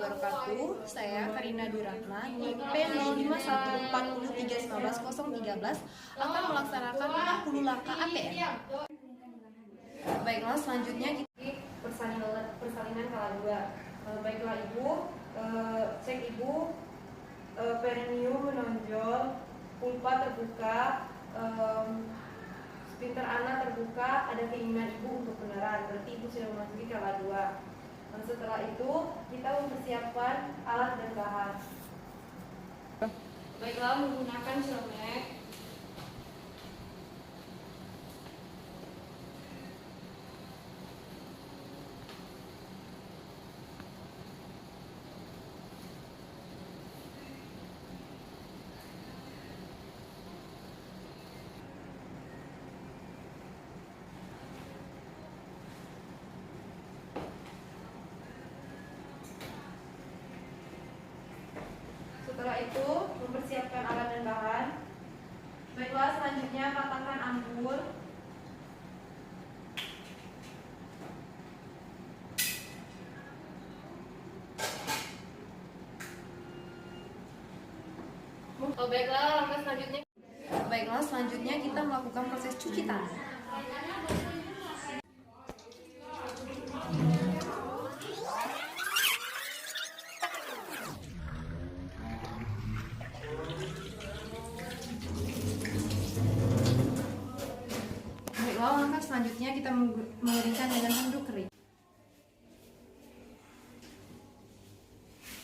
wabarakatuh. Saya Karina Duratna, NIM P0514315113 akan melaksanakan 60 langkah ATM. Baiklah, selanjutnya kita persalinan kala 2. Baiklah Ibu, cek Ibu, perineum menonjol, pulpa terbuka, sphincter ana terbuka, ada keinginan Ibu untuk beneran, berarti Ibu sudah memasuki kala 2. Dan setelah itu kita mempersiapkan alat dan bahan. Baiklah, menggunakan celemek, setelah itu mempersiapkan alat dan bahan. Baiklah, selanjutnya patahkan anggur. Baiklah, selanjutnya kita melakukan proses cuci tangan. Baiklah, langkah selanjutnya kita mengeringkan dengan handuk kering.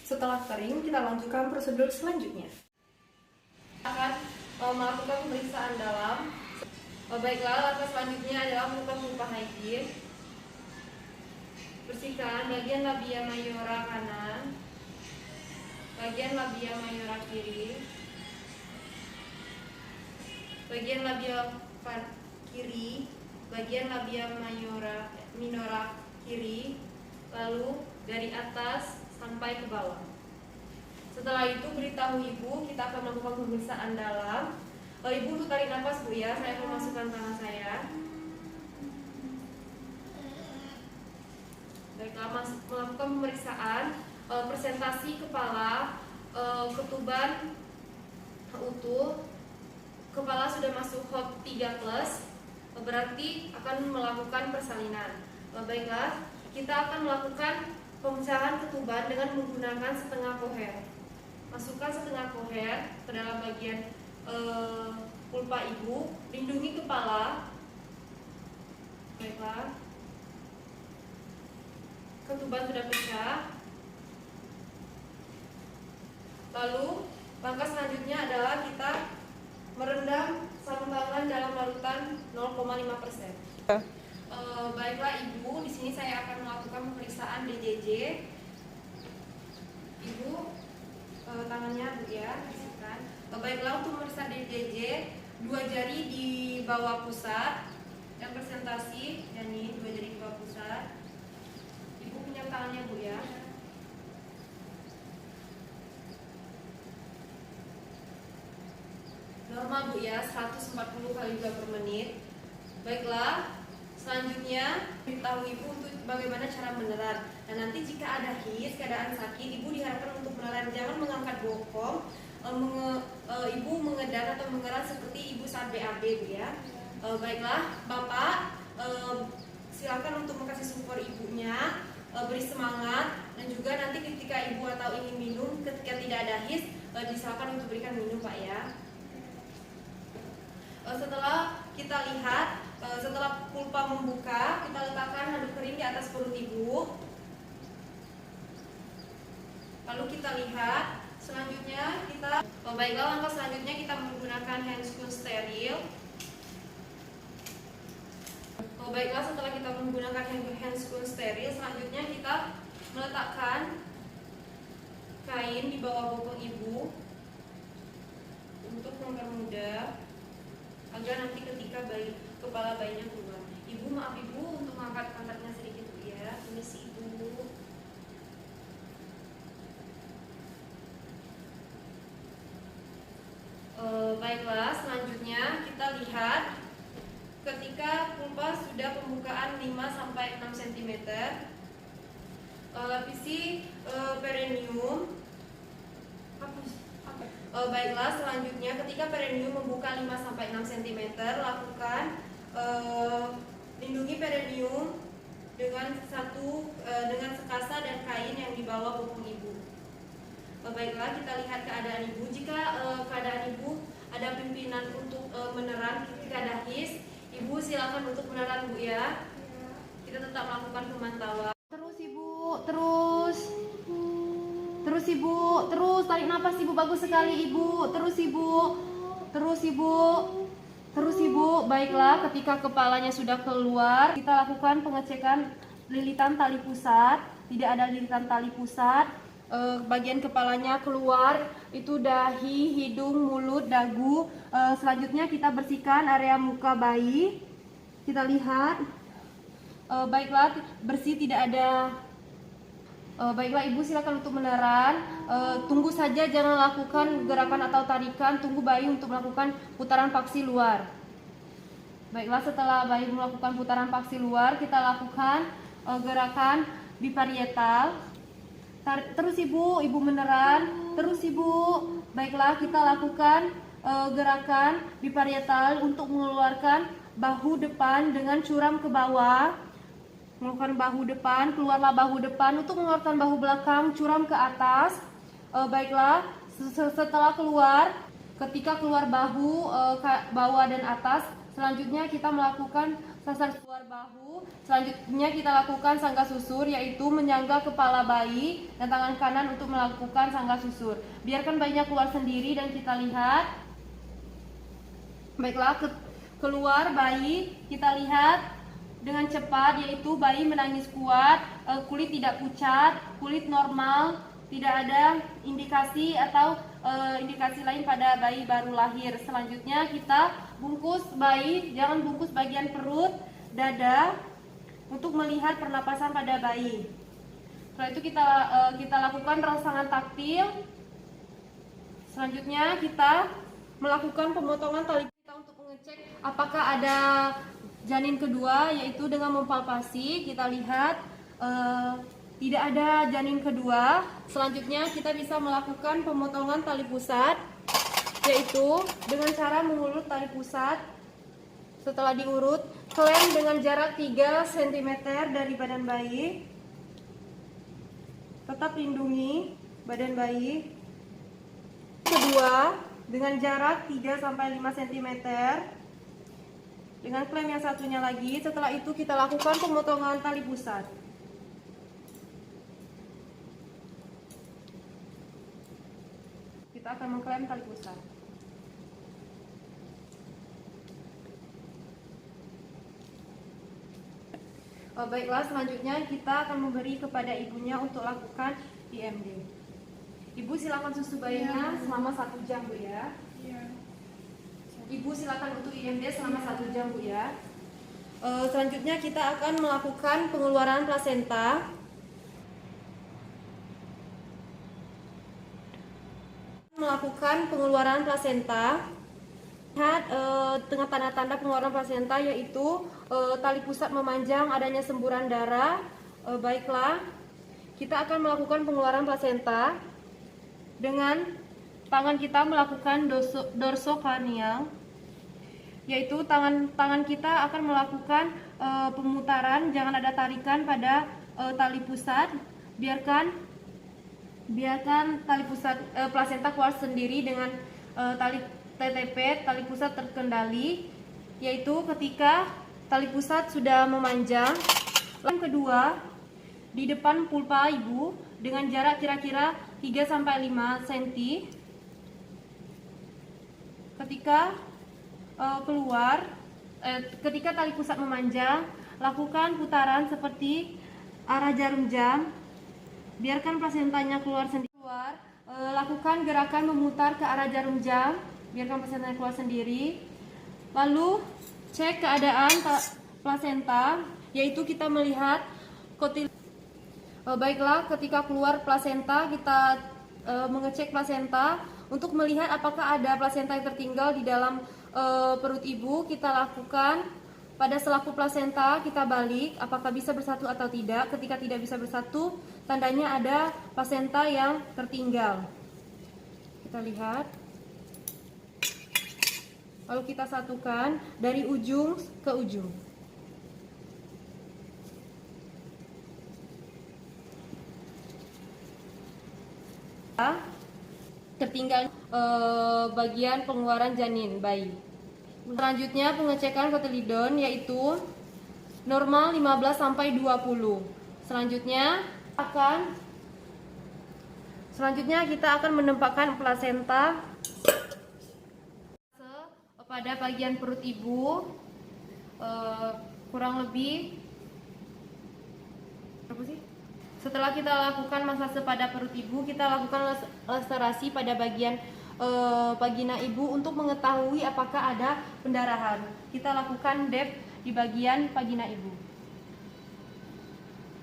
Setelah kering, kita lanjutkan prosedur selanjutnya. Akan melakukan pemeriksaan dalam. Baiklah, langkah selanjutnya adalah melakukan pulpa hygiene. Bersihkan bagian labia mayora kanan, bagian labia mayora kiri, bagian labia kiri, bagian labia minora kiri, lalu dari atas sampai ke bawah. Setelah itu beritahu Ibu, kita akan melakukan pemeriksaan dalam. Ibu untuk tarik nafas Bu ya, saya akan masukkan tangan saya. Baiklah, melakukan pemeriksaan presentasi kepala, ketuban utuh, kepala sudah masuk hot 3+, berarti akan melakukan persalinan. Baiklah, kita akan melakukan pemecahan ketuban dengan menggunakan setengah koher. Masukkan setengah koher ke dalam bagian pulpa Ibu, lindungi kepala. Baiklah, ketuban sudah pecah. Lalu langkah selanjutnya adalah kita merendam sarung tangan dalam larutan 0,5%. Baiklah Ibu, di sini saya akan melakukan pemeriksaan DJJ. Ibu, tangannya Bu ya, bersihkan. Baiklah, untuk pemeriksaan DJJ, 2 jari di bawah pusat dan presentasi, dan ini 2 jari di bawah pusat. Ibu punya tangannya Bu ya. Normal Bu ya, 140 kali juga per menit. Baiklah, selanjutnya beritahu Ibu untuk bagaimana cara menelan. Dan nanti jika ada his, keadaan sakit, Ibu diharapkan untuk menelan. Jangan mengangkat bokong, Ibu mengedan atau mengeras seperti Ibu saat BAB Bu ya. Baiklah, Bapak silakan untuk mengasih support Ibunya, beri semangat, dan juga nanti ketika Ibu atau ingin minum, ketika tidak ada his, disilakan untuk berikan minum Pak ya. Setelah kita lihat, setelah pulpa membuka, kita letakkan handuk kering di atas perut Ibu. Lalu kita lihat, selanjutnya kita, baiklah, langkah selanjutnya kita menggunakan handscoon steril. Baiklah, setelah kita menggunakan handscoon steril, selanjutnya kita meletakkan kain di bawah bokong Ibu untuk mempermudah agar nanti ketika kepala bayinya keluar. Ibu, maaf Ibu untuk mengangkat pantatnya sedikit Bu ya. Ini si Ibu. Baiklah, selanjutnya kita lihat ketika pulpa sudah pembukaan 5-6 cm, lapisi perineum. Baiklah, selanjutnya ketika perineum membuka 5-6 cm, lakukan lindungi perineum dengan sekasa dan kain yang dibawa bokong ibu. Baiklah, kita lihat keadaan ibu. Jika keadaan ibu ada pimpinan untuk meneran ketika ada his, ibu silakan untuk meneran, Bu ya. Kita tetap melakukan pemantauan. Terus ibu, terus ibu, terus tarik nafas ibu, bagus sekali ibu. Terus ibu, terus ibu, terus ibu. Baiklah, ketika kepalanya sudah keluar, kita lakukan pengecekan lilitan tali pusat. Tidak ada lilitan tali pusat. Bagian kepalanya keluar, itu dahi, hidung, mulut, dagu. Selanjutnya kita bersihkan area muka bayi. Kita lihat. Baiklah, bersih, tidak ada. Baiklah ibu, silakan untuk meneran. Tunggu saja, jangan lakukan gerakan atau tarikan. Tunggu bayi untuk melakukan putaran paksi luar. Baiklah, setelah bayi melakukan putaran paksi luar, kita lakukan gerakan biparietal. Terus ibu meneran. Terus ibu. Baiklah, kita lakukan gerakan biparietal untuk mengeluarkan bahu depan dengan curam ke bawah. Mengeluarkan bahu depan, keluarlah bahu depan. Untuk mengeluarkan bahu belakang, curam ke atas. Baiklah, setelah keluar, ketika keluar bahu bawah dan atas, selanjutnya kita melakukan sasar keluar bahu. Selanjutnya kita lakukan sangga susur, yaitu menyangga kepala bayi dan tangan kanan untuk melakukan sangga susur. Biarkan bayinya keluar sendiri dan kita lihat. Baiklah, keluar bayi, kita lihat dengan cepat, yaitu bayi menangis kuat, kulit tidak pucat, kulit normal, tidak ada indikasi atau indikasi lain pada bayi baru lahir. Selanjutnya kita bungkus bayi, jangan bungkus bagian perut, dada, untuk melihat pernapasan pada bayi. Setelah itu kita lakukan rangsangan taktil. Selanjutnya kita melakukan pemotongan tali kita untuk mengecek apakah ada janin kedua, yaitu dengan mempalpasi. Kita lihat tidak ada janin kedua. Selanjutnya kita bisa melakukan pemotongan tali pusat, yaitu dengan cara mengulur tali pusat. Setelah diurut, klem dengan jarak 3 cm dari badan bayi. Tetap lindungi badan bayi. Kedua, dengan jarak 3-5 cm. Dengan klem yang satunya lagi. Setelah itu kita lakukan pemotongan tali pusat. Kita akan mengklem tali pusat. Baiklah, selanjutnya kita akan memberi kepada ibunya untuk lakukan IMD. Ibu silakan susu bayinya selama 1 jam, Bu ya. Ibu silakan untuk IMD selama 1 jam, Bu ya. Selanjutnya kita akan melakukan pengeluaran plasenta. Lihat tengah tanda-tanda pengeluaran plasenta, yaitu tali pusat memanjang, adanya semburan darah. Baiklah, kita akan melakukan pengeluaran plasenta dengan tangan kita melakukan dorsokranial, yaitu tangan kita akan melakukan pemutaran, jangan ada tarikan pada tali pusat. Biarkan tali pusat plasenta keluar sendiri dengan tali TTP, tali pusat terkendali, yaitu ketika tali pusat sudah memanjang. Yang kedua, di depan pulpa ibu dengan jarak kira-kira 3-5 cm. Ketika ketika tali pusat memanjang, lakukan putaran seperti arah jarum jam. Biarkan plasentanya keluar sendiri. Lakukan gerakan memutar ke arah jarum jam. Biarkan plasentanya keluar sendiri. Lalu cek keadaan plasenta, yaitu kita melihat kotil. Baiklah, ketika keluar plasenta, kita mengecek plasenta untuk melihat apakah ada plasenta yang tertinggal di dalam perut ibu. Kita lakukan Pada selaku plasenta kita balik apakah bisa bersatu atau tidak. Ketika tidak bisa bersatu, tandanya ada plasenta yang tertinggal. Kita lihat. Lalu kita satukan dari ujung ke ujung. Tertinggal bagian pengeluaran janin bayi. Selanjutnya pengecekan kotilidon yaitu normal 15 sampai 20. Selanjutnya kita akan menempatkan plasenta pada bagian perut ibu, kurang lebih berapa sih? Setelah kita lakukan masase pada perut ibu, kita lakukan laserasi pada bagian vagina ibu untuk mengetahui apakah ada pendarahan. Kita lakukan dep di bagian vagina ibu.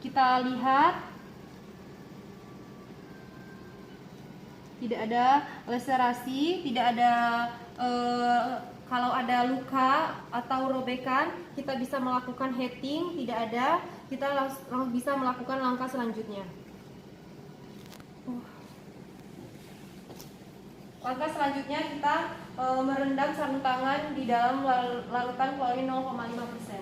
Kita lihat tidak ada laserasi, tidak ada kalau ada luka atau robekan, kita bisa melakukan heating. Tidak ada, kita langsung bisa melakukan langkah selanjutnya. Langkah selanjutnya kita merendam sarung tangan di dalam larutan klorin 0,5%.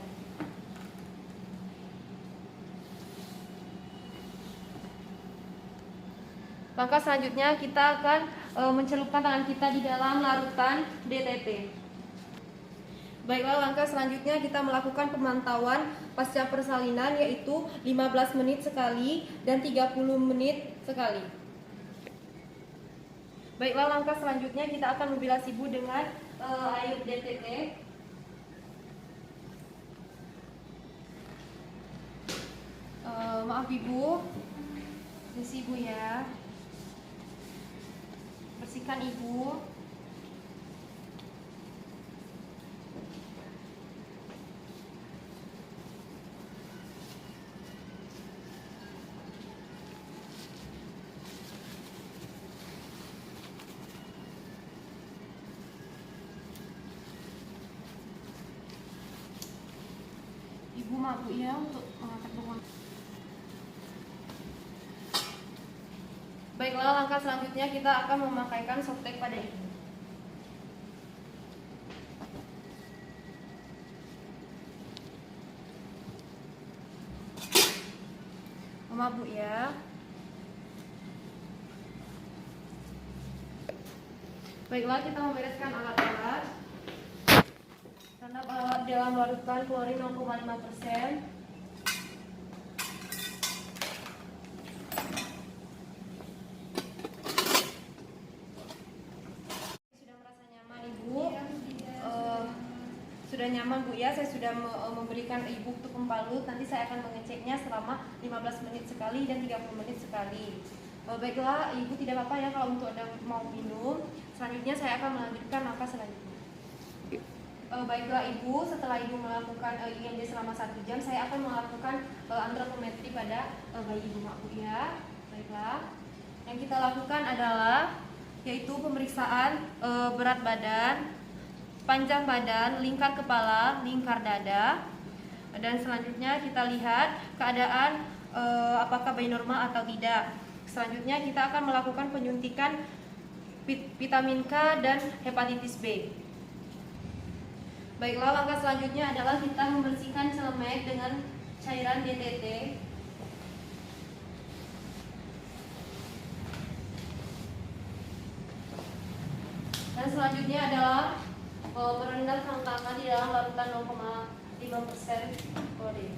Langkah selanjutnya kita akan mencelupkan tangan kita di dalam larutan DTT. Baiklah, langkah selanjutnya kita melakukan pemantauan pasca persalinan yaitu 15 menit sekali dan 30 menit sekali. Baiklah, langkah selanjutnya kita akan membilas ibu dengan air DTT. Maaf ibu, isi ibu ya. Bersihkan ibu. Ibu mabuk ya untuk mengangkat beban. Baiklah, langkah selanjutnya kita akan memakaikan softtek pada ibu. Mabuk ya. Baiklah, kita membereskan alat-alat. Karena alat dalam larutan klorin 0,5%. Sudah nyaman Bu ya, saya sudah memberikan ibu untuk pembalut. Nanti saya akan mengeceknya selama 15 menit sekali dan 30 menit sekali. Baiklah, ibu tidak apa-apa ya kalau untuk Anda mau minum. Selanjutnya saya akan melanjutkan langkah selanjutnya. Baiklah ibu, setelah ibu melakukan IMD selama 1 jam, saya akan melakukan antropometri pada bayi ibu Bu ya. Baiklah, yang kita lakukan adalah yaitu pemeriksaan berat badan, panjang badan, lingkar kepala, lingkar dada, dan selanjutnya kita lihat keadaan apakah bayi normal atau tidak. Selanjutnya kita akan melakukan penyuntikan vitamin K dan hepatitis B. Baiklah, langkah selanjutnya adalah kita membersihkan celemek dengan cairan DTT. Dan selanjutnya adalah merendam sarung tangan di dalam larutan 0,5% klorin.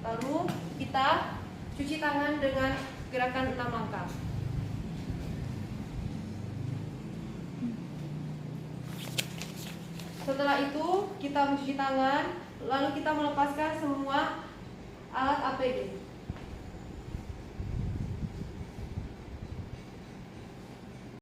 Lalu kita cuci tangan dengan gerakan 6 langkah. Setelah itu kita mencuci tangan, lalu kita melepaskan semua alat APD.